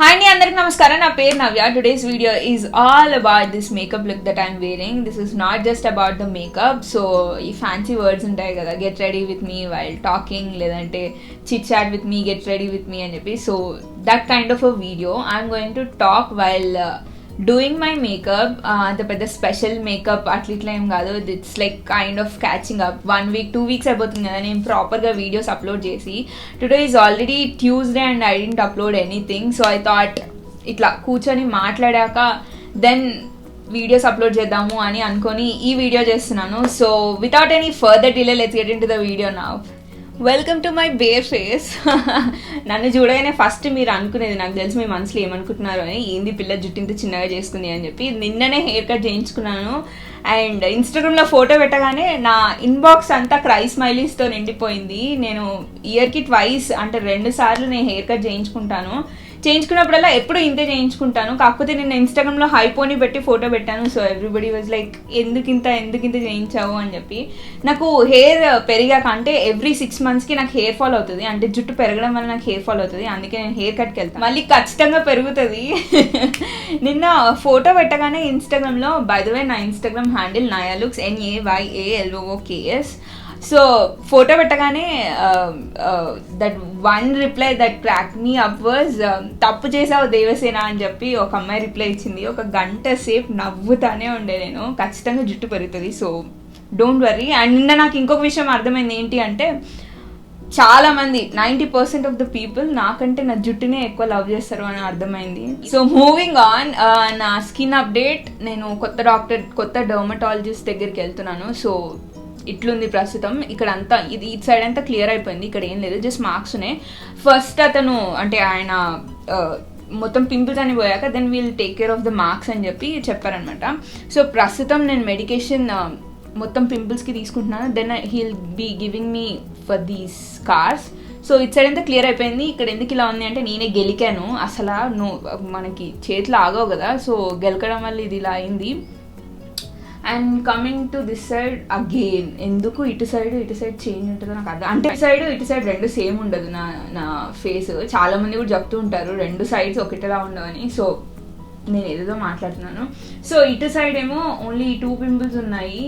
Hi, అందరికి నమస్కారం. నా పేరు నవ్య. Today's video is all about this makeup look that I'm wearing. This is not just about the makeup. So, ఈ fancy words ఉంటాయి కదా, get ready with me while talking, లేదంటే chit chat with me, get ready with me అని చెప్పి. So, that kind of a video. I'm going to talk while doing my makeup. అంత పెద్ద special makeup అట్లా ఏం కాదు. It's like kind of catching up. 1 week 2 weeks అయిపోతుంది కదా నేను ప్రాపర్గా వీడియోస్ అప్లోడ్ చేసి. Today is already Tuesday and I didn't upload anything. So I thought ఇట్లా కూర్చొని మాట్లాడాక దెన్ వీడియోస్ అప్లోడ్ చేద్దాము అని అనుకొని ఈ వీడియో చేస్తున్నాను. So without any further delay let's get into the video now. Welcome to my bare face. నన్ను చూడగానే ఫస్ట్ మీరు అనుకునేది, నాకు తెలిసి మీ మనసులో ఏమనుకుంటున్నారు అని, ఏంది పిల్ల జుట్టు ఇంత చిన్నగా చేసుకుంది అని చెప్పి. నిన్ననే హెయిర్ కట్ చేయించుకున్నాను అండ్ ఇన్స్టాగ్రామ్లో ఫోటో పెట్టగానే నా ఇన్బాక్స్ అంతా క్రై స్మైలీస్తో నిండిపోయింది. నేను ఇయర్కి ట్వైస్ అంటే 2 సార్లు నేను హెయిర్ కట్ చేయించుకున్నప్పుడల్లా ఎప్పుడు ఇంతే చేయించుకుంటాను. కాకపోతే నేను ఇన్స్టాగ్రామ్లో హైపోని పెట్టి ఫోటో పెట్టాను. సో ఎవ్రీబడి వాజ్ లైక్ ఎందుకు ఇంత చేయించావు అని చెప్పి. నాకు హెయిర్ పెరిగాక అంటే ఎవ్రీ 6 monthsకి నాకు హెయిర్ ఫాల్ అవుతుంది. అంటే జుట్టు పెరగడం వల్ల నాకు హెయిర్ ఫాల్ అవుతుంది. అందుకే నేను హెయిర్ కట్కి వెళ్తాను, మళ్ళీ ఖచ్చితంగా పెరుగుతుంది. నిన్న ఫోటో పెట్టగానే ఇన్స్టాగ్రామ్లో, బై ద వే నా Instagram handle Nayalooks NAYALOOKS. So photo పెట్టగానే that one reply that crack me up was తప్పు చేసావు దేవసేన అని చెప్పి ఒక అమ్మాయి రిప్లై ఇచ్చింది. 1 గంట సేపు నవ్వుతానే ఉండే నేను. ఖచ్చితంగా జుట్టు పెరుగుతుంది, సో డోంట్ వర్రీ. అండ్ నిన్న నాకు ఇంకొక విషయం అర్థమైంది. ఏంటి అంటే చాలామంది 90% ఆఫ్ ద పీపుల్ నాకంటే నా జుట్టునే ఎక్కువ లవ్ చేస్తారు అని అర్థమైంది. సో మూవింగ్ ఆన్, నా స్కిన్ అప్డేట్. నేను కొత్త డర్మటాలజిస్ట్ దగ్గరికి వెళ్తున్నాను. సో ఇట్లుంది ప్రస్తుతం. ఇక్కడ అంతా ఇది సైడ్ అంతా క్లియర్ అయిపోయింది. ఇక్కడ ఏం లేదు, జస్ట్ మార్క్స్ ఉన్నాయి. ఫస్ట్ అతను అంటే ఆయన మొత్తం పింపుల్స్ అని పోయాక then we'll take care of the marks అని చెప్పి చెప్పారనమాట. సో ప్రస్తుతం నేను మెడికేషన్ మొత్తం పింపుల్స్కి తీసుకుంటున్నాను. Then he'll be giving me for these scars. So it side అంతా క్లియర్ అయిపోయింది. ఇక్కడ ఎందుకు ఇలా ఉంది అంటే నేనే గెలికాను. అసలు మనకి చేతులు ఆగవు కదా, సో గెలకడం వల్ల ఇది ఇలా అయింది. And coming to this side again, ఎందుకు ఇటు సైడ్ చేంజ్ ఉంటుందో నాకు అర్థం. అంటే ఇటు సైడ్ 2 సేమ్ ఉండదు నా ఫేస్. చాలా మంది కూడా చెప్తూ ఉంటారు 2 sides ఒకటిలా ఉండవని. సో నేను ఏదేదో మాట్లాడుతున్నాను. సో ఇటు సైడ్ ఏమో ఓన్లీ 2 పింపుల్స్ ఉన్నాయి.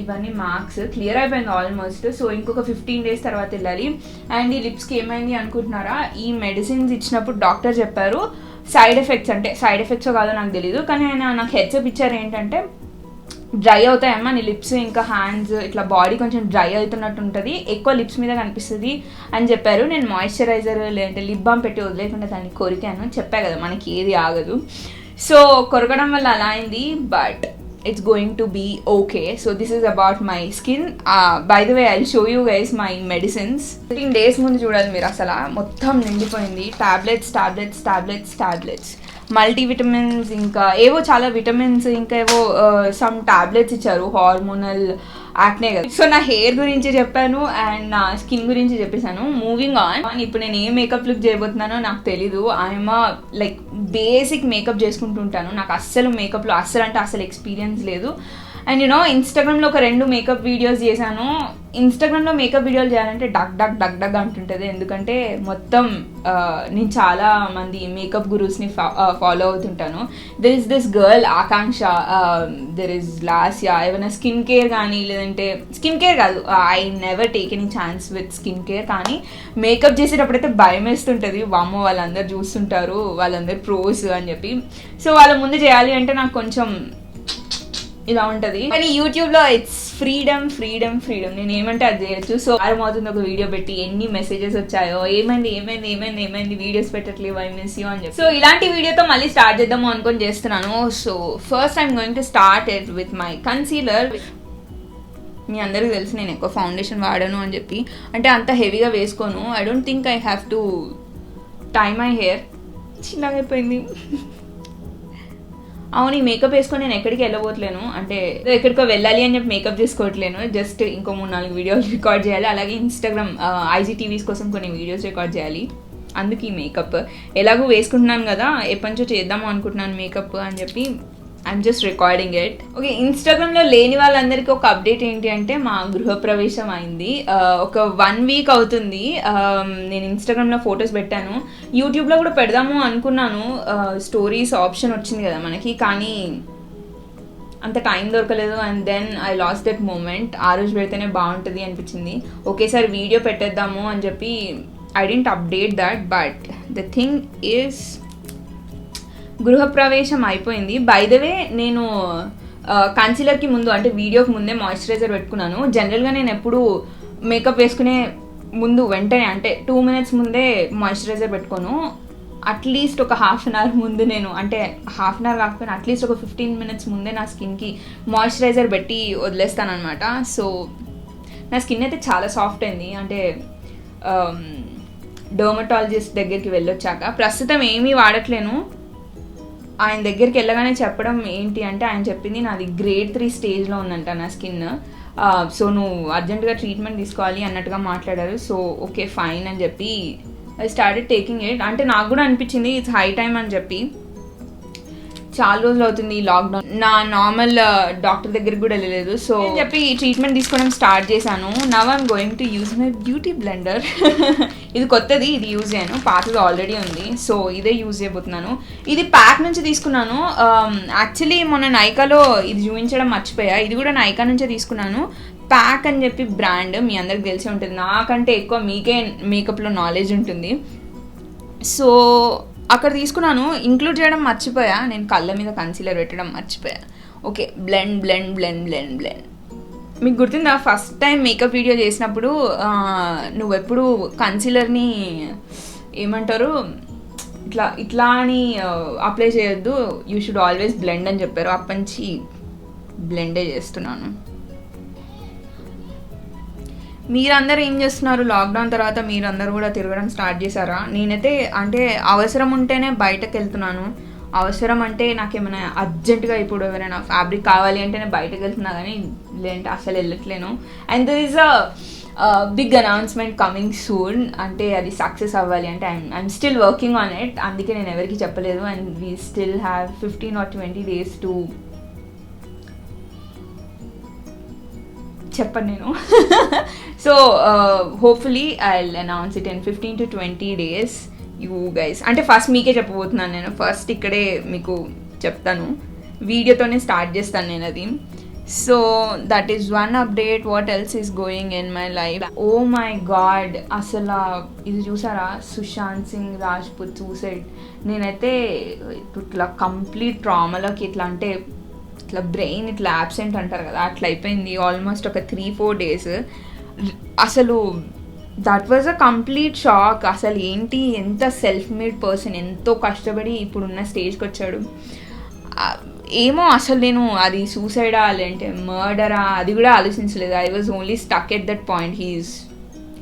ఇవన్నీ మార్క్స్ క్లియర్ అయిపోయింది ఆల్మోస్ట్. సో ఇంకొక 15 days తర్వాత వెళ్ళాలి. అండ్ ఈ లిప్స్కి ఏమైంది అనుకుంటున్నారా, ఈ మెడిసిన్స్ ఇచ్చినప్పుడు డాక్టర్ చెప్పారు సైడ్ ఎఫెక్ట్స్ కాదో నాకు తెలీదు, కానీ ఆయన నాకు హెడ్సప్ ఇచ్చారు ఏంటంటే డ్రై అవుతాయమ్మా నీ లిప్స్, ఇంకా హ్యాండ్స్, ఇట్లా బాడీ కొంచెం డ్రై అవుతున్నట్టు ఉంటుంది, ఎక్కువ లిప్స్ మీద కనిపిస్తుంది అని చెప్పారు. నేను మాయిశ్చరైజర్ లేదంటే లిప్ బామ్ పెట్టి వదిలేకుండా దాన్ని కొరికాను. చెప్పా కదా మనకి ఏది ఆగదు. సో కొరకడం వల్ల అలా అయింది, but it's going to be okay. So this is about my skin. By the way I will show you guys my medicines. 15 days ముందు చూడాలి మీరు, అసలు మొత్తం నిండిపోయింది. టాబ్లెట్స్, మల్టీవిటమిన్స్, ఇంకా ఏవో చాలా విటమిన్స్, ఇంకా ఏవో సమ్ టాబ్లెట్స్ ఇచ్చారు హార్మోనల్ యాక్నే కదా. సో నా హెయిర్ గురించి చెప్పాను అండ్ నా స్కిన్ గురించి చెప్పేశాను. మూవింగ్ ఆన్, ఇప్పుడు నేను ఏ మేకప్ లుక్ చేయబోతున్నానో నాకు తెలీదు. ఐఎమ్ లైక్ బేసిక్ మేకప్ చేసుకుంటుంటాను. నాకు అస్సలు మేకప్లో అస్సలు ఎక్స్పీరియన్స్ లేదు. అండ్ ఇన్స్టాగ్రామ్లో ఒక 2 మేకప్ వీడియోస్ చేశాను. ఇన్స్టాగ్రామ్లో మేకప్ వీడియోలు చేయాలంటే డగ్ అంటుంటుంది. ఎందుకంటే మొత్తం నేను చాలా మంది మేకప్ గురూస్ని ఫాలో అవుతుంటాను. There is this girl Akanksha, there is Lasya. ఏమైనా స్కిన్ కేర్ కానీ, లేదంటే స్కిన్ కేర్ కాదు, I never take any chance with skin care, కానీ మేకప్ చేసేటప్పుడైతే భయం వేస్తుంటుంది. వామ్మో వాళ్ళందరూ చూస్తుంటారు, వాళ్ళందరూ ప్రోస్ అని చెప్పి. సో వాళ్ళ ముందు చేయాలి అంటే నాకు కొంచెం ఇలా ఉంటుంది. కానీ యూట్యూబ్లో ఇట్స్ ఫ్రీడమ్. నేను ఏమంటే అది చేయొచ్చు. సో అవుతుంది ఒక వీడియో పెట్టి ఎన్ని మెసేజెస్ వచ్చాయో, ఏమైంది వీడియోస్ పెట్టట్లేవు, ఐ మిస్ యూ అని చెప్పి. సో ఇలాంటి వీడియోతో మళ్ళీ స్టార్ట్ చేద్దాము అనుకొని చేస్తున్నాను. So first I'm going to start it with my concealer. మీ అందరికీ తెలుసు నేను ఎక్కువ ఫౌండేషన్ వాడను అని చెప్పి, అంటే అంత హెవీగా వేసుకోను. I don't think I have to tie my hair. చిన్నగా అయిపోయింది. అవును, ఈ మేకప్ వేసుకొని నేను ఎక్కడికి వెళ్ళబోట్లేను, అంటే ఎక్కడికో వెళ్ళాలి అని చెప్పి మేకప్ చేసుకోవట్లేను. జస్ట్ ఇంకో 3-4 వీడియోలు రికార్డ్ చేయాలి. అలాగే ఇన్స్టాగ్రామ్ IGTVs కోసం కొన్ని వీడియోస్ రికార్డ్ చేయాలి. అందుకు ఈ మేకప్ ఎలాగో వేసుకుంటున్నాను కదా, ఎప్పటి నుంచో చేద్దాము అనుకుంటున్నాను మేకప్ అని చెప్పి I'm just recording it. Okay, ఇన్స్టాగ్రామ్లో లేని వాళ్ళందరికీ ఒక అప్డేట్ ఏంటి అంటే మా గృహప్రవేశం అయింది. ఒక 1 వీక్ అవుతుంది. నేను ఇన్స్టాగ్రామ్లో ఫొటోస్ పెట్టాను, యూట్యూబ్లో కూడా పెడదాము అనుకున్నాను. స్టోరీస్ ఆప్షన్ వచ్చింది కదా మనకి, కానీ అంత టైం దొరకలేదు. And then I lost that moment. ఆ రోజు పెడితేనే బాగుంటుంది అనిపించింది. ఒకేసారి వీడియో పెట్టేద్దాము అని చెప్పి I didn't update that. But the thing is గృహప్రవేశం అయిపోయింది. బై ద వే, నేను కన్సీలర్కి ముందు అంటే వీడియోకి ముందే మాయిశ్చరైజర్ పెట్టుకున్నాను. జనరల్గా నేను ఎప్పుడు మేకప్ వేసుకునే ముందు వెంటనే అంటే 2 minutes ముందే మాయిశ్చరైజర్ పెట్టుకోను. అట్లీస్ట్ ఒక 1/2 hour ముందు నేను, అంటే 1/2 hour కాకపోయినా అట్లీస్ట్ ఒక 15 minutes ముందే నా స్కిన్కి మాయిశ్చరైజర్ పెట్టి వదిలేస్తాను అనమాట. సో నా స్కిన్ అయితే చాలా సాఫ్ట్ అయింది. అంటే డర్మటాలజిస్ట్ దగ్గరికి వెళ్ళొచ్చాక ప్రస్తుతం ఏమీ వాడట్లేను. ఆయన దగ్గరికి వెళ్ళగానే చెప్పడం ఏంటి అంటే, ఆయన చెప్పింది నాది grade 3 స్టేజ్లో ఉందంట నా స్కిన్. సో నువ్వు అర్జెంటుగా ట్రీట్మెంట్ తీసుకోవాలి అన్నట్టుగా మాట్లాడారు. సో ఓకే ఫైన్ అని చెప్పి ఐ స్టార్టెడ్ టేకింగ్ ఇట్. అంటే నాకు కూడా అనిపించింది ఇట్స్ హై టైమ్ అని చెప్పి. చాలా రోజులు అవుతుంది లాక్డౌన్, నా నార్మల్ డాక్టర్ దగ్గరికి కూడా వెళ్ళలేదు. సో అని చెప్పి ఈ ట్రీట్మెంట్ తీసుకోవడం స్టార్ట్ చేశాను. Now I'm going to use my beauty blender. ఇది కొత్తది, ఇది యూజ్ చేయను, పాతది ఆల్రెడీ ఉంది. సో ఇదే యూజ్ చేయబోతున్నాను. ఇది ప్యాక్ నుంచి తీసుకున్నాను. యాక్చువల్లీ మొన్న నైకాలో ఇది చూపించడం మర్చిపోయా. ఇది కూడా నైకా నుంచే తీసుకున్నాను. ప్యాక్ అని చెప్పి బ్రాండ్, మీ అందరికి తెలిసి ఉంటుంది. నాకంటే ఎక్కువ మీకే మేకప్లో నాలెడ్జ్ ఉంటుంది. సో అక్కడ తీసుకున్నాను. ఇంక్లూడ్ చేయడం మర్చిపోయా, నేను కళ్ళ మీద కన్సీలర్ పెట్టడం మర్చిపోయా. Okay, blend blend blend blend blend. మీకు గుర్తుందా ఫస్ట్ టైం మేకప్ వీడియో చేసినప్పుడు నువ్వెప్పుడు కన్సీలర్ని ఏమంటారు ఇట్లా ఇట్లా అని అప్లై చేయొద్దు, యూ షుడ్ ఆల్వేస్ బ్లెండ్ అని చెప్పారు. అప్పటి నుంచి బ్లెండే చేస్తున్నాను. మీరందరూ ఏం చేస్తున్నారు? లాక్డౌన్ తర్వాత మీరందరూ కూడా తిరగడం స్టార్ట్ చేశారా? నేనైతే అంటే అవసరం ఉంటేనే బయటకు వెళ్తున్నాను. అవసరం అంటే నాకేమైనా అర్జెంటుగా ఇప్పుడు ఎవరైనా ఫ్యాబ్రిక్ కావాలి అంటేనే బయటకు వెళ్తున్నా, కానీ లేదంటే అసలు వెళ్ళట్లేను. And there is big announcement coming soon. అంటే అది సక్సెస్ అవ్వాలి అంటే I'm still working on it. అందుకే నేను ఎవరికి చెప్పలేదు. And we still have 15 or 20 days to చెప్పను నేను. So hopefully I will announce it in 15 to 20 days. You guys, అంటే ఫస్ట్ మీకే చెప్పబోతున్నాను నేను. ఫస్ట్ ఇక్కడే మీకు చెప్తాను, వీడియోతోనే స్టార్ట్ చేస్తాను నేను అది. So that is one update. What else is going in my life? Oh my god, అసలు ఇది చూసారా, సుశాంత్ సింగ్ రాజ్పుత్ సూసైడ్. నేనైతే ఇట్లా కంప్లీట్ ట్రామాలోకి, ఇట్లా అంటే ఇట్లా బ్రెయిన్ ఇట్లా యాబ్సెంట్ అంటారు కదా, అట్లా అయిపోయింది ఆల్మోస్ట్ ఒక 3-4 days. అసలు that was a complete shock. అసలు ఏంటి, ఎంత సెల్ఫ్ మేడ్ పర్సన్, ఎంతో కష్టపడి ఇప్పుడున్న స్టేజ్కి వచ్చాడు. ఏమో అసలు నేను అది సూసైడా లేదంటే మర్డరా అది కూడా ఆలోచించలేదు. I was only stuck at that point.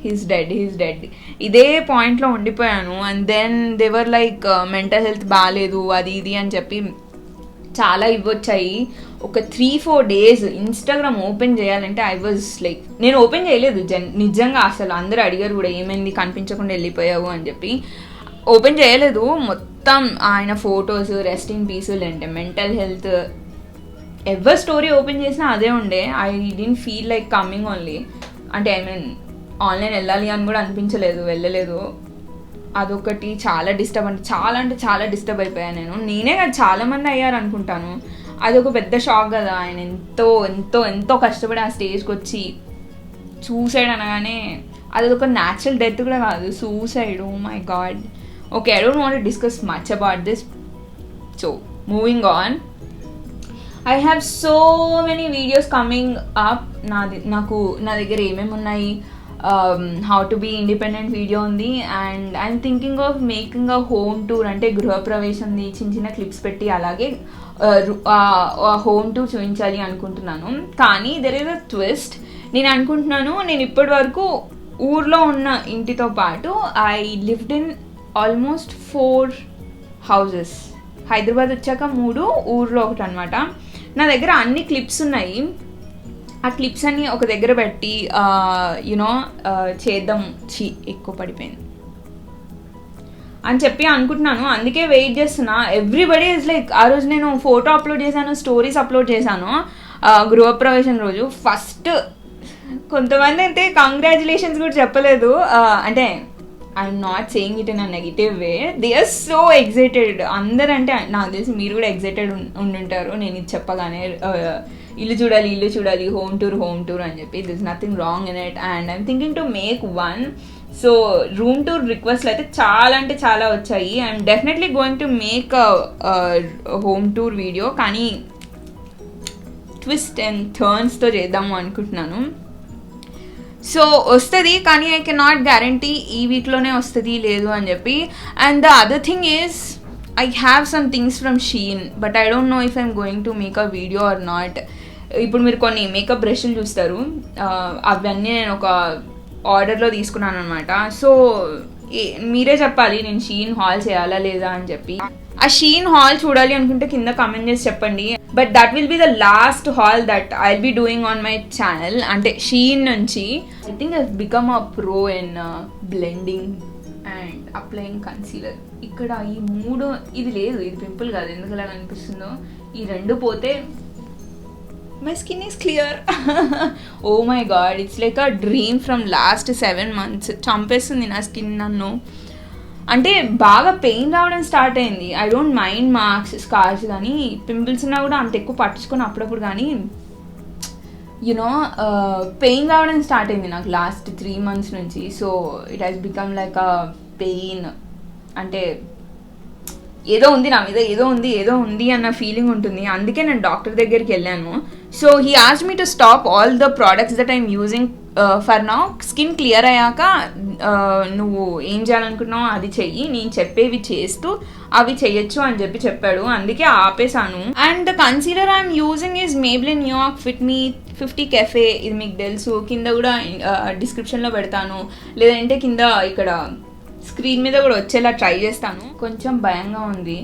He's dead ఇదే పాయింట్లో ఉండిపోయాను. And then they were like mental health బాగాలేదు అది ఇది అని చెప్పి చాలా ఇవ్వచ్చాయి. ఒక 3-4 days ఇన్స్టాగ్రామ్ ఓపెన్ చేయాలంటే ఐ వాజ్ లైక్, నేను ఓపెన్ చేయలేదు నిజంగా. అసలు అందరూ అడిగారు కూడా ఏమైంది కనిపించకుండా వెళ్ళిపోయావు అని చెప్పి. ఓపెన్ చేయలేదు, మొత్తం ఆయన ఫొటోస్, రెస్ట్ ఇన్ పీస్, లేదంటే మెంటల్ హెల్త్, ఎవరి స్టోరీ ఓపెన్ చేసినా అదే ఉండే. I didn't feel like coming only. అంటే ఐ మీన్ ఆన్లైన్ వెళ్ళాలి అని కూడా అనిపించలేదు, వెళ్ళలేదు. అదొకటి చాలా డిస్టర్బ్, అంటే చాలా డిస్టర్బ్ అయిపోయాను నేను. నేనే కాదు, చాలామంది అయ్యారు అనుకుంటాను. అదొక పెద్ద షాక్ కదా. ఆయన ఎంతో ఎంతో ఎంతో కష్టపడి ఆ స్టేజ్కి వచ్చి సూసైడ్ అనగానే అదొక న్యాచురల్ డెత్ కూడా కాదు, suicide. Oh my God. Okay, I don't want to discuss much about this. So moving on, I have so many videos coming up. నా దగ్గర ఏమేమి ఉన్నాయి, how to be independent video ఉంది. And I'm thinking of making a home tour, అంటే గృహప్రవేశంది చిన్న చిన్న clips పెట్టి అలాగే హోమ్ టూర్ చూపించాలి అనుకుంటున్నాను. కానీ దెర్ ఈజ్ అ ట్విస్ట్. నేను అనుకుంటున్నాను, నేను ఇప్పటి వరకు ఊర్లో ఉన్న ఇంటితో పాటు I lived in almost 4 houses. Hyderabad వచ్చాక 3, ఊర్లో ఒకటి అనమాట. నా దగ్గర అన్ని క్లిప్స్ ఉన్నాయి. ఆ క్లిప్స్ అన్ని ఒక దగ్గర పెట్టి చేద్దాం. ఎక్కువ పడిపోయింది. అని చెప్పి అనుకుంటున్నాను. అందుకే వెయిట్ చేస్తున్నా. ఎవ్రీబడి ఇస్ లైక్, ఆ రోజు నేను ఫోటో అప్లోడ్ చేశాను, స్టోరీస్ అప్లోడ్ చేశాను గృహప్రవేశం రోజు. ఫస్ట్ కొంతమంది అయితే కంగ్రాచులేషన్స్ కూడా చెప్పలేదు. అంటే I'm not saying it in a negative way, they are so excited. అందరంటే నాకు తెలిసి మీరు కూడా ఎగ్జైటెడ్ ఉండుంటారు నేను ఇది చెప్పగానే. ఇల్లు చూడాలి, హోమ్ టూర్ అని చెప్పి. This nothing wrong in it and I'm thinking to make one. So room tour రిక్వెస్ట్లు అయితే చాలా వచ్చాయి. I'm definitely going to make home tour video, కానీ ట్విస్ట్ అండ్ టర్న్స్తో చేద్దాము అనుకుంటున్నాను. సో వస్తుంది, కానీ ఐ కెన్ నాట్ గ్యారంటీ ఈ వీక్లోనే వస్తుంది లేదు అని చెప్పి. And the other thing is I have some things from Shein, but I don't know if I'm going to make a video or not. ఇప్పుడు మీరు కొన్ని మేకప్ బ్రష్లు చూస్తారు, అవన్నీ నేను ఒక ఆర్డర్లో తీసుకున్నాను అనమాట. సో మీరే చెప్పాలి నేను షీన్ హాల్ చేయాలా లేదా అని చెప్పి. ఆ షీన్ హాల్ చూడాలి అనుకుంటే కింద కమెంట్ చేసి చెప్పండి. But that will be the last hall that I'll be doing on my channel. అంటే షీన్ నుంచి I think I become a pro in blending and applying concealer. ఇక్కడ ఈ మూడు, ఇది లేదు, ఇది పింపుల్ కాదు, ఎందుకు అలా అనిపిస్తుందో. ఈ రెండు పోతే my skin is clear. Oh my god, it's like a dream from last 7 months. చంపేస్తుంది నా స్కిన్ నన్ను. అంటే బాగా పెయిన్ రావడం స్టార్ట్ అయింది. I don't mind marks, scars, కానీ పింపుల్స్ ఉన్నా కూడా అంత ఎక్కువ పట్టించుకొని అప్పుడప్పుడు. కానీ యునో పెయిన్ రావడం స్టార్ట్ అయింది నాకు లాస్ట్ 3 months నుంచి. So it has become like a pain. అంటే ఏదో ఉంది నా మీద, ఏదో ఉంది అన్న ఫీలింగ్ ఉంటుంది. అందుకే నేను డాక్టర్ దగ్గరికి వెళ్ళాను. So he asked me to stop all the products that I'm using for now. Skin clear అయ్యాక నువ్వు ఏం చేయాలనుకున్నావు అది చెయ్యి, నేను చెప్పేవి చేస్తూ అవి చెయ్యొచ్చు అని చెప్పాడు. అందుకే ఆపేసాను. And the concealer I'm using is Maybelline New York fit me 50 Cafe. ఇది మీకు తెలుసు, కింద కూడా డిస్క్రిప్షన్లో పెడతాను, లేదంటే కింద ఇక్కడ స్క్రీన్ మీద కూడా వచ్చేలా ట్రై చేస్తాను. కొంచెం భయంగా ఉంది,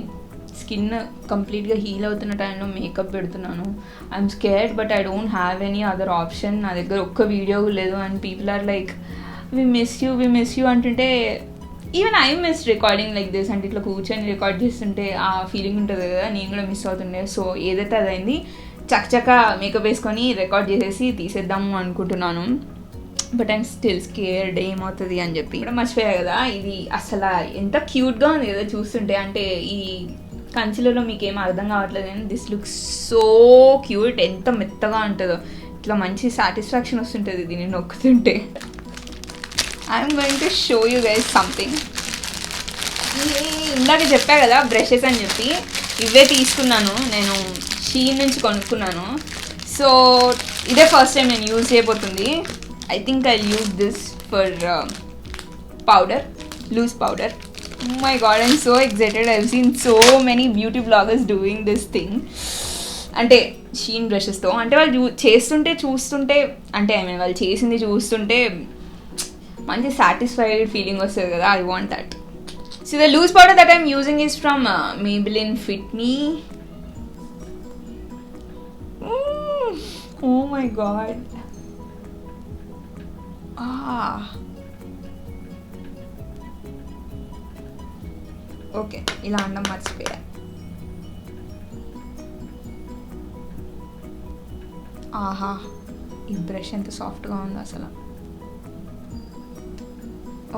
స్కిన్ కంప్లీట్గా హీల్ అవుతున్న టైంలో మేకప్ పెడుతున్నాను. I'm scared, but I don't have any other option. నా దగ్గర ఒక్క వీడియో లేదు. And people are like we miss you అంటుంటే, even I miss recording like this. అంటే ఇట్లా కూర్చొని రికార్డ్ చేస్తుంటే ఆ ఫీలింగ్ ఉంటుంది కదా, నేను కూడా మిస్ అవుతుండే. సో ఏదైతే అదైంది, చక్కచక్క మేకప్ వేసుకొని రికార్డ్ చేసేసి తీసేద్దాము అనుకుంటున్నాను. బట్ ఐమ్ స్టిల్ స్కేర్డ్ ఏమవుతుంది అని చెప్పి. కూడా మర్చిపోయా కదా, ఇది అసలు ఎంత క్యూట్గా ఉంది కదా చూస్తుంటే. అంటే ఈ కన్సీలర్లో మీకు ఏం అర్థం కావట్లేదు కానీ దిస్ లుక్స్ సో క్యూట్. ఎంత మెత్తగా ఉంటుందో, ఇట్లా మంచి సాటిస్ఫాక్షన్ వస్తుంటుంది దీన్ని నొక్కుతుంటే. I'm going to show you guys something. ఇందాక చెప్పా కదా బ్రషెస్ అని చెప్పి, ఇవే తీసుకున్నాను నేను, షీన్ నుంచి కొనుక్కున్నాను. సో ఇదే ఫస్ట్ టైం నేను యూజ్ చేయబోతుంది. I think I'll use this for powder, loose powder. Oh my god, I'm so excited. I've seen so many beauty bloggers doing this thing. అంటే షీన్ బ్రషెస్తో, అంటే వాళ్ళు చేస్తుంటే చూస్తుంటే, అంటే ఐ మీన్ వాళ్ళు చేసింది చూస్తుంటే మంచి సాటిస్ఫైడ్ ఫీలింగ్ వస్తుంది కదా. I want that. So the loose powder that I'm using is from Maybelline Fit Me. Oh my god. Okay, ఇలా అండం మర్చిపోయా. ఆహా, ఈ బ్రష్ ఎంత సాఫ్ట్గా ఉందో అసలు.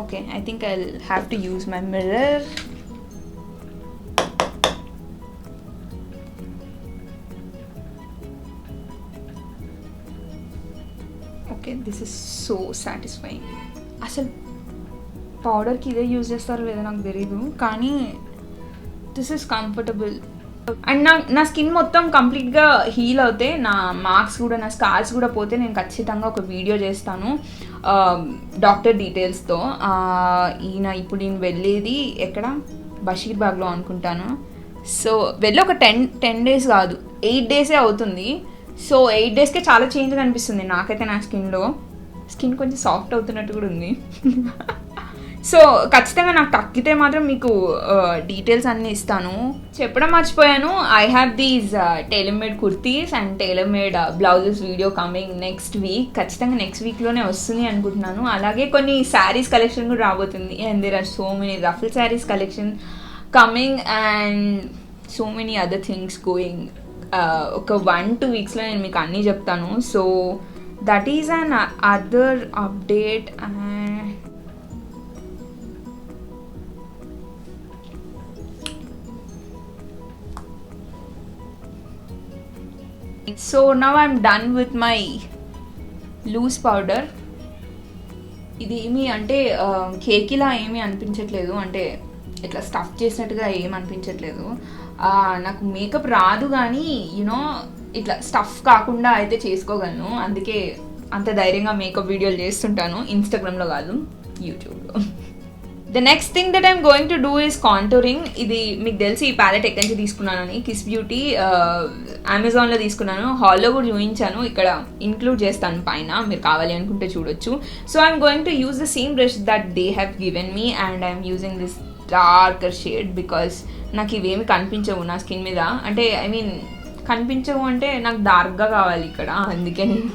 Okay, I think I have to use my mirror. Okay, this is so satisfying. అసలు పౌడర్కి ఇదే యూజ్ చేస్తారో లేదో నాకు తెలీదు, కానీ దిస్ ఇస్ కంఫర్టబుల్. అండ్ నా స్కిన్ మొత్తం కంప్లీట్గా హీల్ అవుతే, నా మార్క్స్ కూడా, నా స్కార్స్ కూడా పోతే నేను ఖచ్చితంగా ఒక వీడియో చేస్తాను డాక్టర్ డీటెయిల్స్తో. ఇప్పుడు నేను వెళ్ళేది ఎక్కడ, బషీర్బాగ్లో అనుకుంటాను. సో వెళ్ళి ఒక 10 days కాదు, 8 days అవుతుంది. సో 8 daysకే చాలా చేంజ్ కనిపిస్తుంది నాకైతే. నా స్కిన్ కొంచెం సాఫ్ట్ అవుతున్నట్టు కూడా ఉంది. సో ఖచ్చితంగా నాకు తగ్గితే మాత్రం మీకు డీటెయిల్స్ అన్నీ ఇస్తాను. చెప్పడం మర్చిపోయాను, I have these tailor made kurtis and tailor made blouses video coming next week. ఖచ్చితంగా నెక్స్ట్ వీక్లోనే వస్తుంది అనుకుంటున్నాను. అలాగే కొన్ని శారీస్ కలెక్షన్ కూడా రాబోతుంది. And there are so many ruffle saris collection coming and so many other things going. ఒక 1-2 వీక్స్లో నేను మీకు అన్నీ చెప్తాను. So that is another update. So now I'm done with my loose powder. ఇది ఏమి అంటే కేకిలా ఏమీ అనిపించట్లేదు, అంటే ఇట్లా స్టఫ్ చేసినట్టుగా ఏమి అనిపించట్లేదు. నాకు మేకప్ రాదు కానీ యూనో ఇట్లా స్టఫ్ కాకుండా అయితే చేసుకోగలను. అందుకే అంత ధైర్యంగా మేకప్ వీడియోలు చేస్తుంటాను, ఇన్స్టాగ్రామ్లో కాదు యూట్యూబ్లో. The next thing that I'm going to do is contouring. ఇది మీకు తెలిసి ఈ ప్యాలెట్ ఎక్కడి నుంచి తీసుకున్నానని, కిస్ బ్యూటీ అమెజాన్లో తీసుకున్నాను. హాల్లో కూడా చూపించాను, ఇక్కడ ఇంక్లూడ్ చేస్తాను పైన, మీరు కావాలి అనుకుంటే చూడొచ్చు. So I'm going to use the same brush that they have given me and I'm using this darker shade because నాకు ఇవేమి కనిపించవు నా స్కిన్ మీద. అంటే ఐ మీన్ కనిపించవు అంటే నాకు డార్క్గా కావాలి ఇక్కడ, అందుకే నేను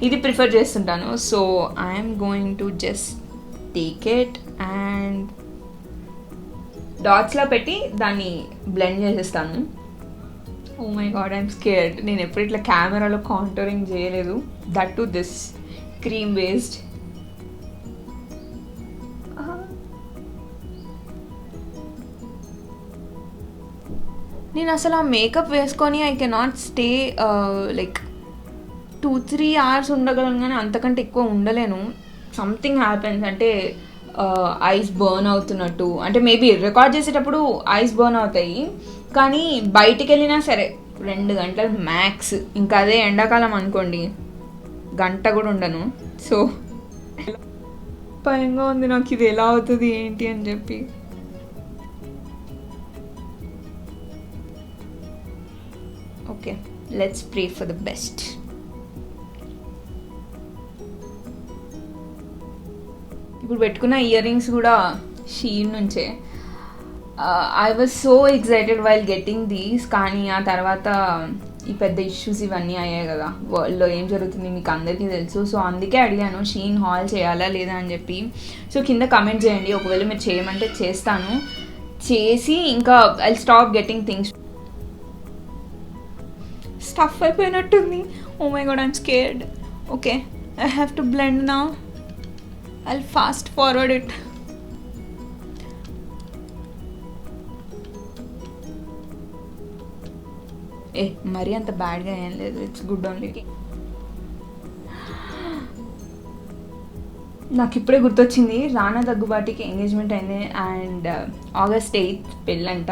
ఇది ప్రిఫర్ చేస్తుంటాను. So I'm going to just take it and డాట్స్లో పెట్టి దాన్ని బ్లెండ్ చేసేస్తాను. Oh my God, I'm scared. నేను ఎప్పుడు ఇట్లా కెమెరాలో కాంటూరింగ్ చేయలేదు, that too this cream based. నేను అసలు ఆ మేకప్ వేసుకొని I cannot stay like 2-3 hours ఉండగలను, కానీ అంతకంటే ఎక్కువ ఉండలేను. సంథింగ్ హ్యాపెన్స్, అంటే ఐస్ బర్న్ అవుతున్నట్టు. అంటే మేబీ రికార్డ్ చేసేటప్పుడు ఐస్ బర్న్ అవుతాయి, కానీ బయటికి వెళ్ళినా సరే 2 గంటలు మ్యాక్స్. ఇంకా అదే ఎండాకాలం అనుకోండి, గంట కూడా ఉండను. సో భయంగా ఉంది నాకు, ఇది ఎలా అవుతుంది ఏంటి అని చెప్పి. Okay, let's pray for the best. ఇప్పుడు పెట్టుకున్న ఇయర్ రింగ్స్ కూడా షీన్ నుంచే. I was so excited while getting these, కానీ ఆ తర్వాత ఈ పెద్ద ఇష్యూస్ ఇవన్నీ అయ్యాయి కదా, వరల్డ్లో ఏం జరుగుతుంది మీకు అందరికీ తెలుసు. సో అందుకే అడిగాను షీన్ హాల్ చేయాలా లేదా అని చెప్పి. సో కింద కమెంట్ చేయండి, ఒకవేళ మీరు చేయమంటే చేస్తాను. చేసి ఇంకా I stop getting things. Stuff అయిపోయినట్టుంది. Oh my God, I'm scared. Okay, I have to blend now. I'll fast forward it. మరీ అంత బ్యాడ్గా ఏం లేదు, ఇట్స్ గుడ్ ఓన్లీ. నాకు ఇప్పుడే గుర్తొచ్చింది, రానా దగ్గుబాటికి ఎంగేజ్మెంట్ అయింది అండ్ August 8th పెళ్ళంట.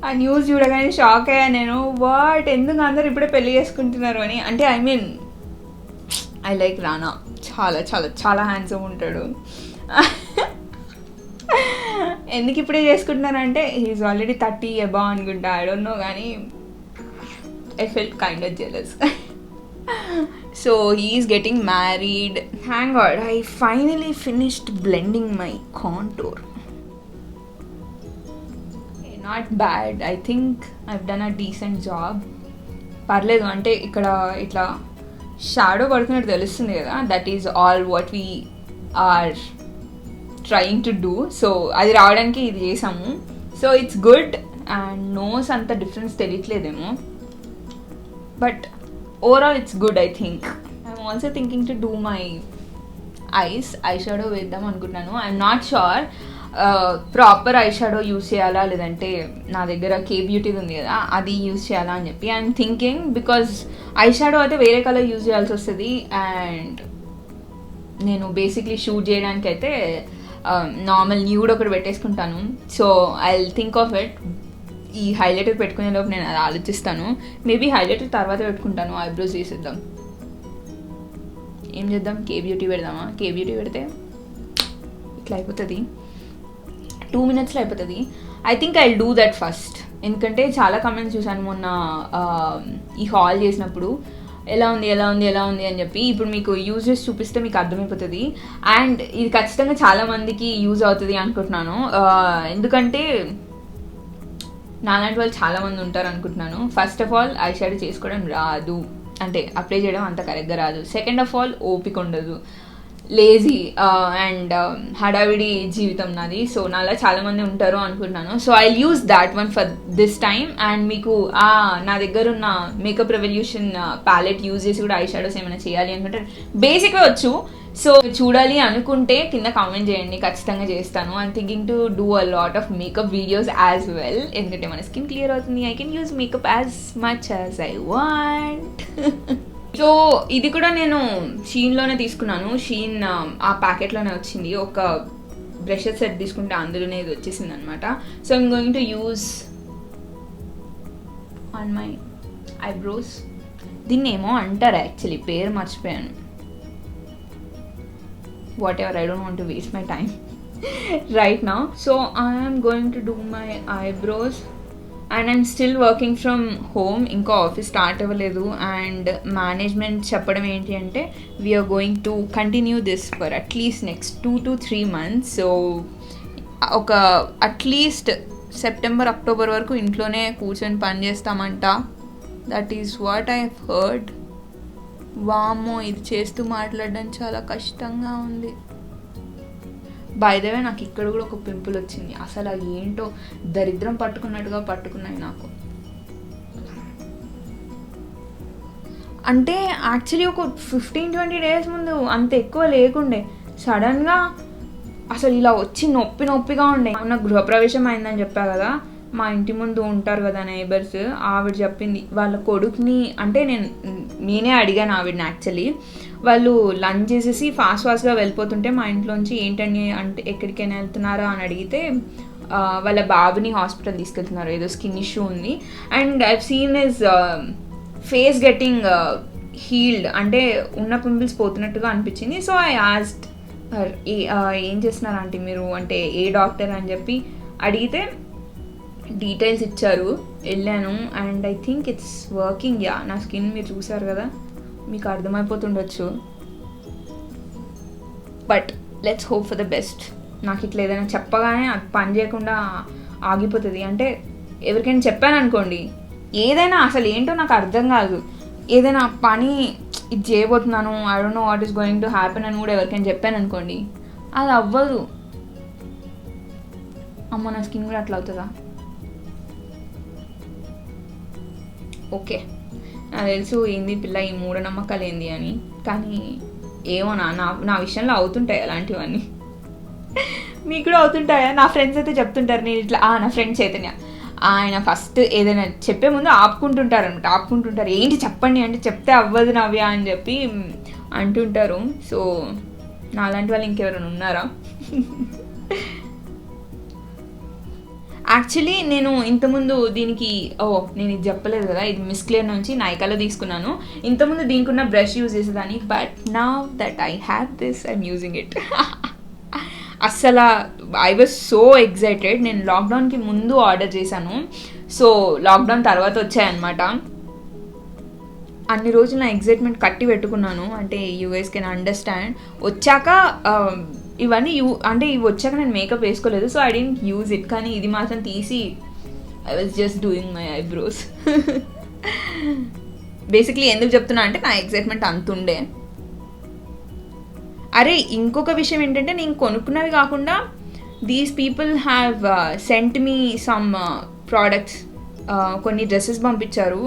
ఆ న్యూస్ చూడగానే షాక్ అయ్యా నేను. వాట్, ఎందుకు అందరు ఇప్పుడే పెళ్ళి చేసుకుంటున్నారు అని. అంటే I mean I like Rana, చాలా చాలా చాలా హ్యాండ్సమ్ ఉంటాడు. ఎందుకు ఇప్పుడే చేసుకుంటున్నారంటే హీఈస్ ఆల్రెడీ 30 అబౌవ్ అనుకుంటా, ఐ డోంట్ నో, కానీ I felt kind of jealous. So he's getting married. Thank god I finally finished blending my contour. Not bad, I think I've done a decent job. పర్లేదు, అంటే ఇక్కడ ఇట్లా shadow పడుతున్నట్టు తెలుస్తుంది కదా, that is all what we are trying to do. So అది రావడానికి ఇది చేసాము. So it's good and nose అంత డిఫరెన్స్ తెలియట్లేదేమో, but overall it's good I think. I'm also thinking to do my eye shadow వేద్దాం అనుకుంటున్నాను. I'm not sure proper eye shadow use చేయాలా లేదంటే నా దగ్గర కే బ్యూటీది ఉంది కదా అది యూస్ చేయాలా అని చెప్పి I'm thinking. Because eye shadow అయితే వేరే కలర్ యూజ్ చేయాల్సి వస్తుంది అండ్ నేను బేసిక్లీ షూట్ చేయడానికి అయితే నార్మల్ న్యూడ్ ఒకటి పెట్టేసుకుంటాను. So I think of it. ఈ హైలైటర్ పెట్టుకునే లోపు నేను అది ఆలోచిస్తాను. మేబీ హైలైటర్ తర్వాత పెట్టుకుంటాను. ఐబ్రోస్ వేసేద్దాం. ఏం చేద్దాం, కే బ్యూటీ పెడదామా? కే బ్యూటీ పెడితే ఇట్లా అయిపోతుంది, 2 minutesలో అయిపోతుంది. I think I do that first. ఎందుకంటే చాలా కమెంట్స్ చూసాను మొన్న ఈ హాల్ చేసినప్పుడు. ఎలా ఉంది ఎలా ఉంది ఎలా ఉంది అని చెప్పి. ఇప్పుడు మీకు యూజ్ చేసి చూపిస్తే మీకు అర్థమైపోతుంది. అండ్ ఇది ఖచ్చితంగా చాలామందికి యూజ్ అవుతుంది అనుకుంటున్నాను. ఎందుకంటే నాలాంటి వాళ్ళు చాలామంది ఉంటారు అనుకుంటున్నాను. First of all eye shadow చేసుకోవడం రాదు, అంటే అప్లై చేయడం అంత కరెక్ట్గా రాదు. సెకండ్ ఆఫ్ ఆల్ ఓపిక ఉండదు, లేజీ అండ్ హడావిడి జీవితం నాది. సో నాలా చాలామంది ఉంటారు అనుకుంటున్నాను. So I use that one for this time. And మీకు నా దగ్గర ఉన్న మేకప్ రెవల్యూషన్ ప్యాలెట్ యూజ్ చేసి కూడా ఐ షాడోస్ ఏమైనా చేయాలి అనుకుంటే బేసిక్గా వచ్చు. సో చూడాలి అనుకుంటే కింద కామెంట్ చేయండి, ఖచ్చితంగా చేస్తాను. I'm thinking to do a lot of makeup videos as well, ఎందుకంటే మన స్కిన్ క్లియర్ అవుతుంది. I can use makeup as much as I want. So ఇది కూడా నేను షీన్లోనే తీసుకున్నాను. షీన్ ఆ ప్యాకెట్లోనే వచ్చింది. ఒక బ్రషెస్ సెట్ తీసుకుంటే అందులోనే ఇది వచ్చేసింది అనమాట. So I'm going to use on my eyebrows. దీన్ని ఏమో అంటారు యాక్చువల్లీ, పేరు మర్చిపోయాను. whatever, I don't want to waste my time right now. So I am going to do my eyebrows and I'm still working from home. ఇంకా office start అవ్వలేదు. And management చెప్పడం ఏంటి అంటే we're going to continue this for at least next 2 to 3 months. So ఒక at least September October వరకు ఇంట్లోనే కూర్చొని పని చేస్తామంట. That is what I heard. వామ్మో, ఇది చేస్తూ మాట్లాడడం చాలా కష్టంగా ఉంది. బై ద వే నాకు ఇక్కడ కూడా ఒక పింపుల్ వచ్చింది. అసలు అది ఏంటో దరిద్రం పట్టుకున్నట్టుగా పట్టుకున్నాయి నాకు. అంటే యాక్చువల్లీ ఒక 15-20 days ముందు అంత ఎక్కువ లేకుండే, సడన్గా అసలు ఇలా వచ్చి నొప్పిగా ఉండే. నాకు గృహప్రవేశం అయిందని చెప్పా కదా, మా ఇంటి ముందు ఉంటారు కదా నైబర్స్, ఆవిడ చెప్పింది వాళ్ళ కొడుకుని, అంటే నేనే అడిగాను ఆవిడని యాక్చువల్లీ. వాళ్ళు లంచ్ చేసేసి ఫాస్ట్గా వెళ్ళిపోతుంటే మా ఇంట్లోంచి ఏంటండి అంటే ఎక్కడికైనా వెళ్తున్నారా అని అడిగితే వాళ్ళ బాబుని హాస్పిటల్ తీసుకెళ్తున్నారు, ఏదో స్కిన్ ఇష్యూ ఉంది. And I've seen his face getting healed, అంటే ఉన్న పింపుల్స్ పోతున్నట్టుగా అనిపించింది. సో ఐ ఆస్క్డ్ ఏం చేస్తున్నారు ఆంటీ మీరు, అంటే ఏ డాక్టర్ అని చెప్పి అడిగితే డీటెయిల్స్ ఇచ్చారు. వెళ్ళాను and I think it's working. Yeah, నా స్కిన్ మీరు చూసారు కదా, మీకు అర్థమైపోతుండొచ్చు. But let's hope for the best. నాకు ఇట్లా ఏదైనా చెప్పగానే అది పని చేయకుండా ఆగిపోతుంది. అంటే ఎవరికైనా చెప్పాను అనుకోండి, ఏదైనా అసలు ఏంటో నాకు అర్థం కాదు, ఏదైనా పని ఇది చేయబోతున్నాను, I don't know what is going to happen అని కూడా ఎవరికైనా చెప్పాను అనుకోండి, అది అవ్వదు. అమ్మ, నా స్కిన్ కూడా అట్లా అవుతుందా? ఓకే, నాకు తెలుసు ఏంది పిల్ల ఈ మూఢనమ్మకాలు ఏంది అని, కానీ ఏమో నా విషయంలో అవుతుంటాయి అలాంటివన్నీ. మీకు కూడా అవుతుంటాయా? నా ఫ్రెండ్స్ అయితే చెప్తుంటారు, నేను ఇట్లా నా ఫ్రెండ్ చైతన్య, ఆయన ఫస్ట్ ఏదైనా చెప్పే ముందు ఆపుకుంటుంటారు, ఏంటి చెప్పండి అంటే చెప్తే అవ్వదు నవ్య అని చెప్పి అంటుంటారు. సో నాలాంటి వాళ్ళు ఇంకెవరైనా ఉన్నారా? యాక్చువల్లీ నేను ఇంతకుముందు దీనికి నేను ఇది చెప్పలేదు కదా, ఇది మిస్ క్లియర్ నుంచి నైకాలో తీసుకున్నాను. ఇంతకుముందు దీనికి ఉన్న బ్రష్ యూజ్ చేసేదాన్ని, but now that I have this I'm using it. అస్సలు ఐ వాజ్ సో ఎక్సైటెడ్. నేను లాక్డౌన్కి ముందు ఆర్డర్ చేశాను, సో లాక్డౌన్ తర్వాత వచ్చాయన్నమాట. అన్ని రోజులు నా ఎగ్జైట్మెంట్ కట్టి పెట్టుకున్నాను, అంటే యూ గైస్ కెన్ అండర్స్టాండ్. వచ్చాక ఇవన్నీ అంటే ఇవి వచ్చాక నేను మేకప్ వేసుకోలేదు, so I don't use it. కానీ ఇది మాత్రం తీసి I was just doing my eyebrows. Basically ఎందుకు చెప్తున్నా అంటే నా ఎగ్జైట్మెంట్ అంతుండే. అరే ఇంకొక విషయం ఏంటంటే, నేను కొనుక్కున్నవి కాకుండా these people have sent me some products. కొన్ని డ్రెస్సెస్ పంపించారు,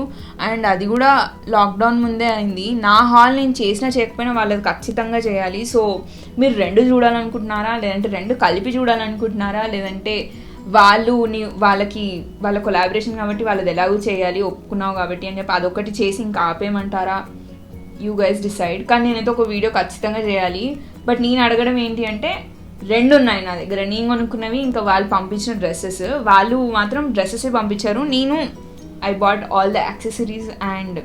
అండ్ అది కూడా లాక్డౌన్ ముందే అయింది. నా హాల్ నేను చేసినా చేయకపోయినా వాళ్ళది ఖచ్చితంగా చేయాలి. సో మీరు 2 చూడాలనుకుంటున్నారా, లేదంటే 2 కలిపి చూడాలనుకుంటున్నారా, లేదంటే వాళ్ళ కొలాబరేషన్ కాబట్టి వాళ్ళది ఎలాగూ చేయాలి, ఒప్పుకున్నావు కాబట్టి అని చెప్పి అదొకటి చేసి ఇంకా ఆపేయమంటారా, యూ గైస్ డిసైడ్. కానీ నేనైతే ఒక వీడియో ఖచ్చితంగా చేయాలి. బట్ నేను అడగడం ఏంటి అంటే, 2 ఉన్నాయి నా దగ్గర, నేను కొనుక్కున్నవి ఇంకా వాళ్ళు పంపించిన డ్రెస్సెస్. వాళ్ళు మాత్రం డ్రెస్సెసే పంపించారు, నేను I bought all the accessories and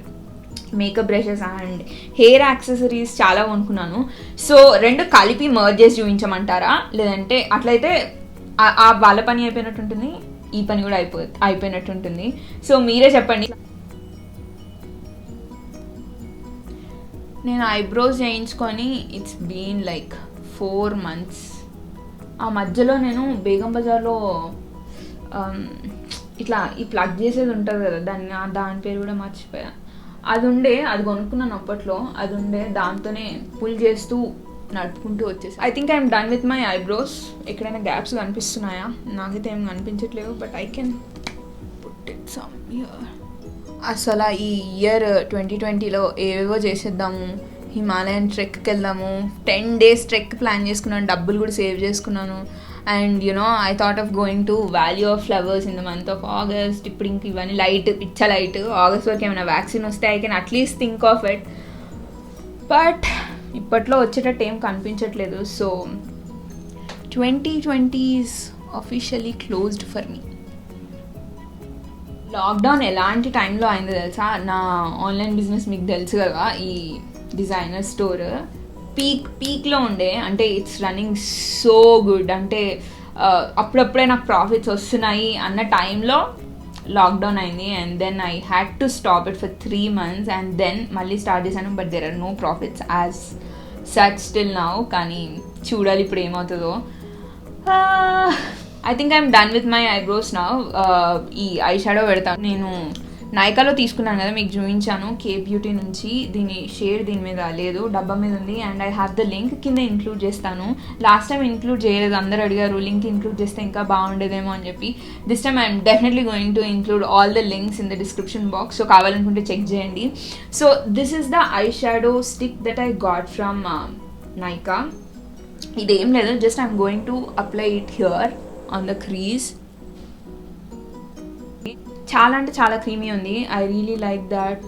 makeup brushes and hair accessories చాలా కొనుక్కున్నాను. సో 2 కలిపి మర్జ్ చేసి చూపించమంటారా, లేదంటే అట్లయితే వాళ్ళ పని అయిపోయినట్టుంటుంది, ఈ పని కూడా అయిపోయినట్టుంటుంది. సో మీరే చెప్పండి. నేను ఐబ్రోస్ చేయించుకొని ఇట్స్ బీన్ లైక్ 4 months. ఆ మధ్యలో నేను బేగం బజార్లో ఇట్లా ఈ ప్లగ్ చేసేది ఉంటుంది కదా, దాని పేరు కూడా మర్చిపోయా. అది కొనుక్కున్నాను అప్పట్లో. అది ఉండే దాంతోనే పుల్ చేస్తూ నడుపుకుంటూ వచ్చేసి. I think I'm done with my eyebrows. ఎక్కడైనా గ్యాప్స్ కనిపిస్తున్నాయా? నాకైతే ఏం కనిపించట్లేవు, but I can put it some here. అసలు ఈ ఇయర్ 2020లో ఏవేవో చేసేద్దాము, హిమాలయన్ ట్రెక్కి వెళ్దాము, 10 days ట్రెక్ ప్లాన్ చేసుకున్నాను, డబ్బులు కూడా సేవ్ చేసుకున్నాను. And I thought of going to valley of flowers in the month of August. ఇప్పుడు ఇంక ఇవన్నీ పిచ్చ లైట్. ఆగస్ట్ వరకు ఏమైనా వ్యాక్సిన్ వస్తే I can at least think of it. But ఇప్పట్లో వచ్చేటట్టు ఏం కనిపించట్లేదు. So 2020 is officially closed for me. Lockdown ఎలాంటి టైంలో అయిందో తెలుసా? నా ఆన్లైన్ బిజినెస్ మీకు తెలుసు కదా, ఈ డిజైనర్ స్టోర్ పీక్లో ఉండే. అంటే ఇట్స్ రన్నింగ్ సో గుడ్. అంటే అప్పుడప్పుడే నాకు ప్రాఫిట్స్ వస్తున్నాయి అన్న టైంలో లాక్డౌన్ అయింది. And then I had to stop it for 3 months. And then మళ్ళీ స్టార్ట్ చేశాను. But there are no profits as such still now. కానీ చూడాలి ఇప్పుడు ఏమవుతుందో. I think I'm done with my eyebrows now. ఈ ఐ షాడో పెడతాను. నేను నైకాలో తీసుకున్నాను కదా, మీకు చూపించాను, కే బ్యూటీ నుంచి. దీని షేడ్ దీని మీద లేదు, డబ్బా మీద ఉంది. And I have the link కింద ఇంక్లూడ్ చేస్తాను. లాస్ట్ టైం ఇంక్లూడ్ చేయలేదు, అందరు అడిగారు లింక్ ఇంక్లూడ్ చేస్తే ఇంకా బాగుండేదేమో అని చెప్పి. This time I'm definitely going to include all the links in the description box. So కావాలనుకుంటే చెక్ చేయండి. So this is the eye shadow stick that I got from Nykaa. ఇదేం లేదు, just I'm going to apply it here on the crease. చాలా అంటే చాలా creamy ఉంది. I really like that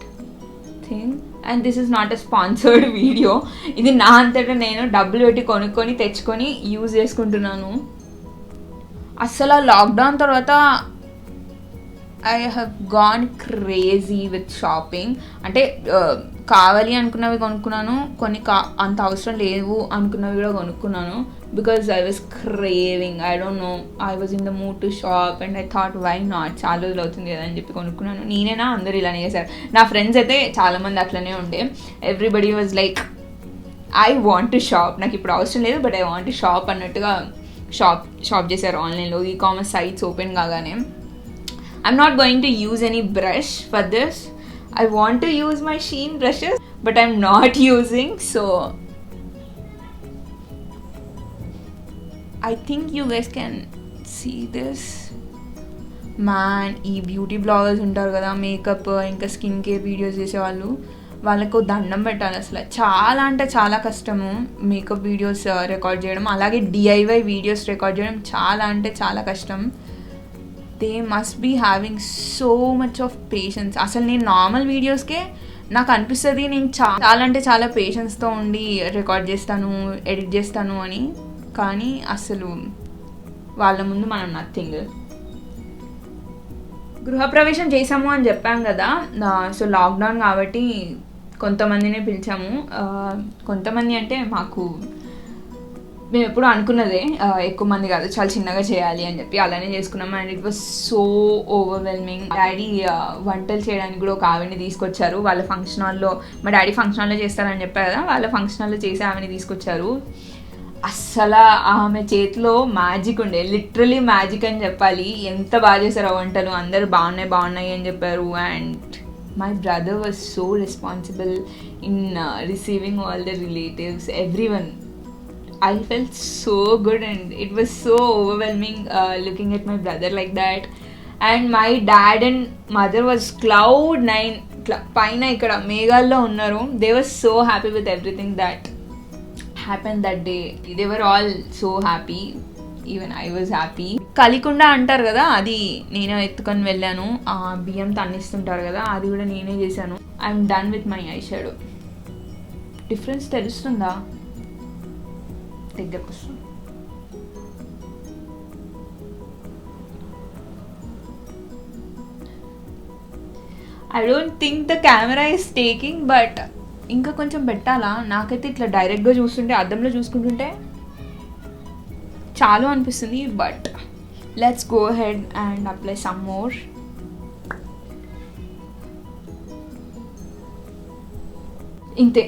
thing. And this is not a sponsored video. ఇది నా అంతటా నేను డబ్బులు పెట్టి కొనుక్కొని తెచ్చుకొని యూజ్ చేసుకుంటున్నాను. అస్సలు లాక్డౌన్ తర్వాత I have gone crazy with shopping. అంటే కావాలి అనుకున్నవి కొనుక్కున్నాను, కొన్ని అంత అవసరం లేవు అనుకున్నవి కూడా కొనుక్కున్నాను. Because I was craving, I don't know, I was in the mood to shop and I thought why not, చాలా రోజులు అవుతుంది కదా అని చెప్పి కొనుక్కున్నాను. నేనేనా, అందరూ ఇలానే చేశారు. నా ఫ్రెండ్స్ అయితే చాలామంది అట్లనే ఉండే. Everybody was like I want to shop, నాకు ఇప్పుడు అవసరం లేదు but I want to shop అన్నట్టుగా షాప్ చేశారు ఆన్లైన్లో. ఈ-కామర్స్ సైట్స్ ఓపెన్ కాగానే. I'm not going to use any brush for this. I want to use my Shein brushes, but I'm not using. So I think you guys can see this. Man, ఈ beauty bloggers ఉంటారు కదా, makeup ఇంకా skin care videos చేసేవాళ్ళు, వాళ్ళకు దండం పెట్టాలి. అసలు చాలా అంటే చాలా కష్టము మేకప్ వీడియోస్ రికార్డ్ చేయడం. అలాగే DIY వీడియోస్ రికార్డ్ చేయడం చాలా అంటే చాలా కష్టం. They must be having so much of patience. అసలు నేను నార్మల్ వీడియోస్కే నాకు అనిపిస్తుంది నేను చాలా అంటే చాలా పేషెన్స్తో ఉండి రికార్డ్ చేస్తాను, ఎడిట్ చేస్తాను అని. కానీ అసలు వాళ్ళ ముందు మనం నథింగ్. గృహప్రవేశం చేసాము అని చెప్పాం కదా. సో లాక్డౌన్ కాబట్టి కొంతమందినే పిలిచాము. కొంతమంది అంటే మేము ఎప్పుడు అనుకున్నదే, ఎక్కువ మంది కాదు, చాలా చిన్నగా చేయాలి అని చెప్పి అలానే చేసుకున్నాము. And it was so overwhelming. Daddy వంటలు చేయడానికి కూడా ఒక ఆవిడని తీసుకొచ్చారు. వాళ్ళ ఫంక్షన్ హాల్లో, మా డాడీ ఫంక్షన్ హాల్లో చేస్తారని చెప్పారు కదా, వాళ్ళ ఫంక్షన్ హాల్లో చేసి ఆమెని తీసుకొచ్చారు. అస్సలు ఆమె చేతిలో మ్యాజిక్ ఉండే, లిటరలీ మ్యాజిక్ అని చెప్పాలి. ఎంత బాగా చేశారు ఆ వంటలు, అందరూ బాగున్నాయి అని చెప్పారు. And my brother was so responsible in receiving all the relatives, everyone. I felt so good and it was so overwhelming looking at my brother like that. And my dad and mother was cloud 9 paina ikkada meghallo unnaru. They were so happy with everything that happened that day. They were all so happy, even I was happy. Kalikunda antaru kada, adi nene ettukoni vellanu. Biyam tannistuntaru kada, adi kuda nene chesanu. I am done with my eyeshadow. Difference telustunda దగ్గరకు వస్తుంది. I don't think the camera is taking, but ఇంకా కొంచెం పెట్టాలా. నాకైతే ఇట్లా డైరెక్ట్గా చూస్తుంటే, అద్దంలో చూసుకుంటుంటే చాలు అనిపిస్తుంది. But let's go head and apply some more.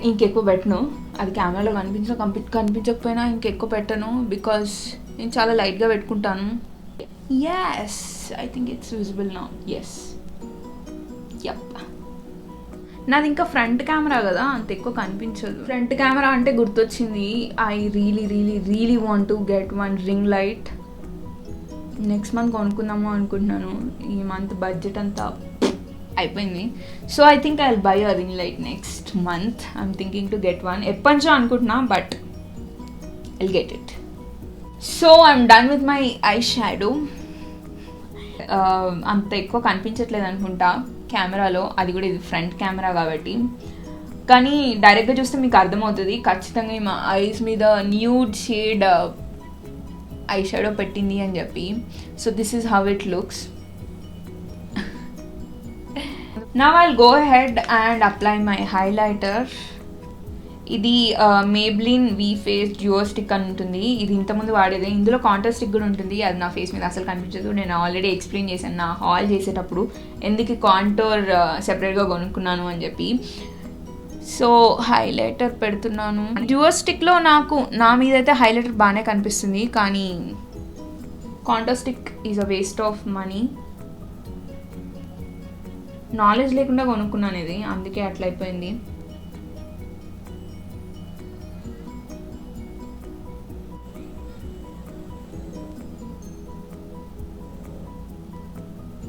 ఇంకెక్కువ పెట్టను. అది కెమెరాలో కనిపించకపోయినా ఇంకెక్కువ పెట్టను, బికాజ్ నేను చాలా లైట్గా పెట్టుకుంటాను. Yes, I think it's visible now. Yes, yup. నాది ఇంకా ఫ్రంట్ కెమెరా కదా, అంత ఎక్కువ కనిపించదు. ఫ్రంట్ కెమెరా అంటే గుర్తొచ్చింది, I really want to get one ring light. Next month కొనుక్కుందాము అనుకుంటున్నాను. ఈ మంత్ బడ్జెట్ అంతా అయిపోయింది. So I think I will buy a ring light next month. I'm thinking to get one. ఎప్పటి నుంచో అనుకుంటున్నా, but I will get it. So I'm done with my eye shadow. అంత ఎక్కువ కనిపించట్లేదు అనుకుంటా కెమెరాలో, అది కూడా ఇది ఫ్రంట్ కెమెరా కాబట్టి. కానీ డైరెక్ట్గా చూస్తే మీకు అర్థమవుతుంది ఖచ్చితంగా మా ఐస్ మీద న్యూడ్ షేడ్ ఐ షాడో పెట్టింది అని చెప్పి. So this is how it looks. Now I'll go ahead and apply my highlighter. ఇది Maybelline we face duo stick అని ఉంటుంది. ఇది ఇంతకుముందు వాడేది. ఇందులో కాంటర్ స్టిక్ కూడా ఉంటుంది, అది నా ఫేస్ మీద అసలు కనిపించదు. నేను ఆల్రెడీ ఎక్స్ప్లెయిన్ చేశాను నా హాల్ చేసేటప్పుడు ఎందుకు కాంటోర్ సెపరేట్గా కొనుక్కున్నాను అని చెప్పి. సో హైలైటర్ పెడుతున్నాను. డ్యూయో స్టిక్లో నాకు నా మీద అయితే హైలైటర్ బాగానే కనిపిస్తుంది, కానీ contour stick is a waste of money. Knowledge లేకుండా కొనుక్కున్నాను ఇది, అందుకే అట్లా అయిపోయింది.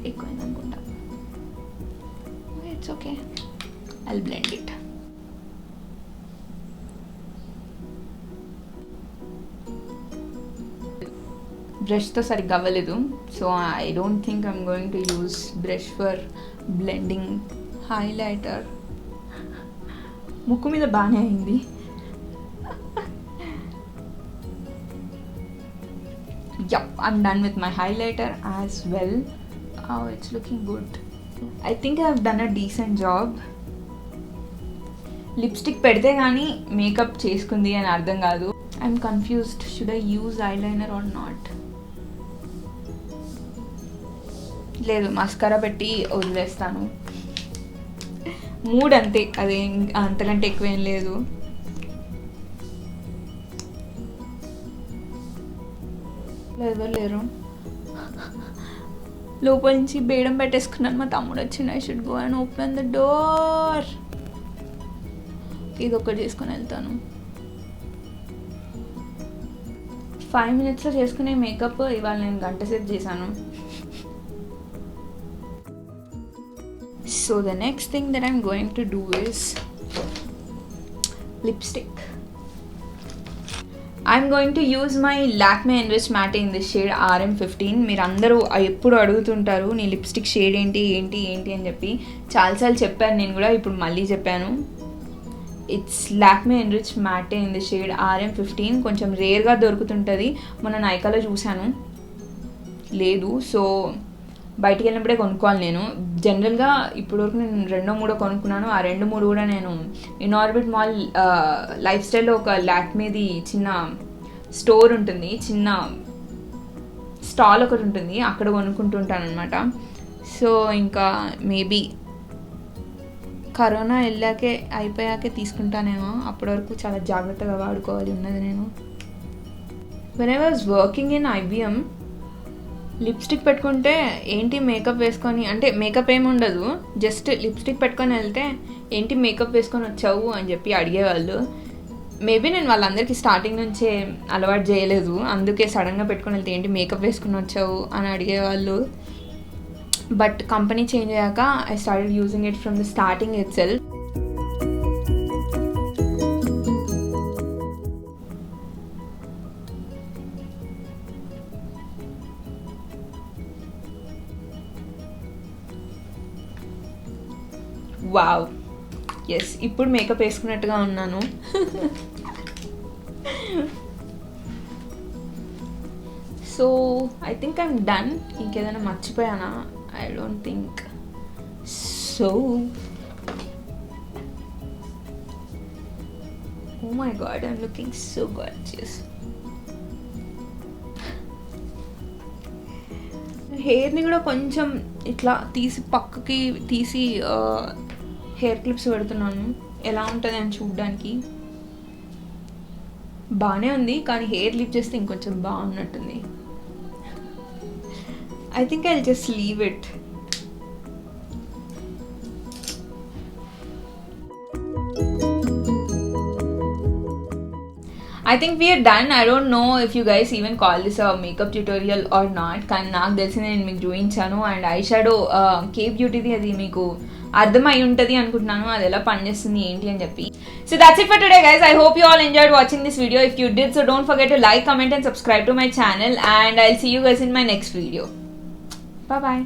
ఎక్కువైంది అనుకుంటా. It's okay, I will blend it. బ్రష్తో సరిగ్గా అవ్వలేదు, so I don't think I'm going to use brush for blending highlighter. ముక్కు మీద బాగానే అయింది. Yup, I'm done with my highlighter as well. Oh, it's looking good. I think I've done a decent job. Lipstick పెడితే కానీ makeup చేసుకుంది అని అర్థం కాదు. I'm confused, should I use eyeliner or not. లేదు, మస్కారా పెట్టి వదిలేస్తాను. మూడ్ అంతే, అదే అంతకంటే ఎక్కువేం లేదు. ఎవరు లేరు, లోపల నుంచి బేడం పెట్టేసుకున్నాను. మా తమ్ముడు వచ్చింది. I should go and open the door. ఇది ఒకటి చేసుకొని వెళ్తాను. 5 minutesలో చేసుకునే మేకప్ ఇవాళ నేను గంట సేపు చేశాను. So the next thing that I'm going to do is lipstick. I'm going to use my Lakme Enriched Matte in this shade RM15. మీరు అందరూ ఎప్పుడు అడుగుతుంటారు నీ లిప్స్టిక్ షేడ్ ఏంటి అని చెప్పి. చాలాసార్లు చెప్పాను నేను కూడా, ఇప్పుడు మళ్ళీ చెప్పాను. It's Lakme Enriched Matte in the shade RM15. కొంచెం రేర్గా దొరుకుతుంటుంది. మొన్న నైకాలో చూశాను, లేదు. సో బయటికి వెళ్ళినప్పుడే కొనుక్కోవాలి నేను. జనరల్గా ఇప్పటివరకు నేను 2-3 కొనుక్కున్నాను. ఆ 2-3 కూడా నేను ఇన్ఆర్బిట్ మాల్ లైఫ్ స్టైల్లో ఒక లాక్మేది చిన్న స్టోర్ ఉంటుంది, చిన్న స్టాల్ ఒకటి ఉంటుంది, అక్కడ కొనుక్కుంటుంటాను అనమాట. సో ఇంకా మేబీ కరోనా అయిపోయాకే తీసుకుంటానేమో. అప్పటి వరకు చాలా జాగ్రత్తగా వాడుకోవాలి ఉన్నది నేను. When I was working in IBM, lipstick పెట్టుకుంటే ఏంటి మేకప్ వేసుకొని, అంటే మేకప్ ఏమి ఉండదు, జస్ట్ లిప్స్టిక్ పెట్టుకొని వెళ్తే ఏంటి మేకప్ వేసుకొని వచ్చావు అని చెప్పి అడిగేవాళ్ళు. మేబీ నేను వాళ్ళందరికీ స్టార్టింగ్ నుంచే అలవాటు చేయలేదు, అందుకే సడన్గా పెట్టుకొని వెళ్తే ఏంటి మేకప్ వేసుకొని వచ్చావు అని అడిగేవాళ్ళు. బట్ కంపెనీ చేంజ్ అయ్యాక I started using it from the starting itself. Wow, yes, ఇప్పుడు మేకప్ వేసుకున్నట్టుగా ఉన్నాను. So I think I'm done. ఇంకేదైనా మర్చిపోయానా? I don't think so. Oh my God, I'm looking so gorgeous. హెయిర్ని కూడా కొంచెం ఇట్లా తీసి పక్కకి తీసి హెయిర్ క్లిప్స్ పెడుతున్నాను. ఎలా ఉంటుంది అని చూడడానికి. బాగానే ఉంది, కానీ హెయిర్ లిఫ్ట్ చేస్తే ఇంకొంచెం బాగున్నట్టుంది. I think I'll just leave it. I think we are done. I don't know if you guys even call this a makeup tutorial or not. కానీ నాకు తెలిసి నేను మీకు చూపించాను. అండ్ ఐ షాడో కేప్ బ్యూటీది అది మీకు అర్థమై ఉంటుంది అనుకుంటున్నాను, అది ఎలా పనిచేస్తుంది ఏంటి అని చెప్పి. So that's it for today guys. I hope you all enjoyed watching this video. If you did, so don't forget to like, comment and subscribe to my channel, and I'll see you guys in my next video. Bye bye.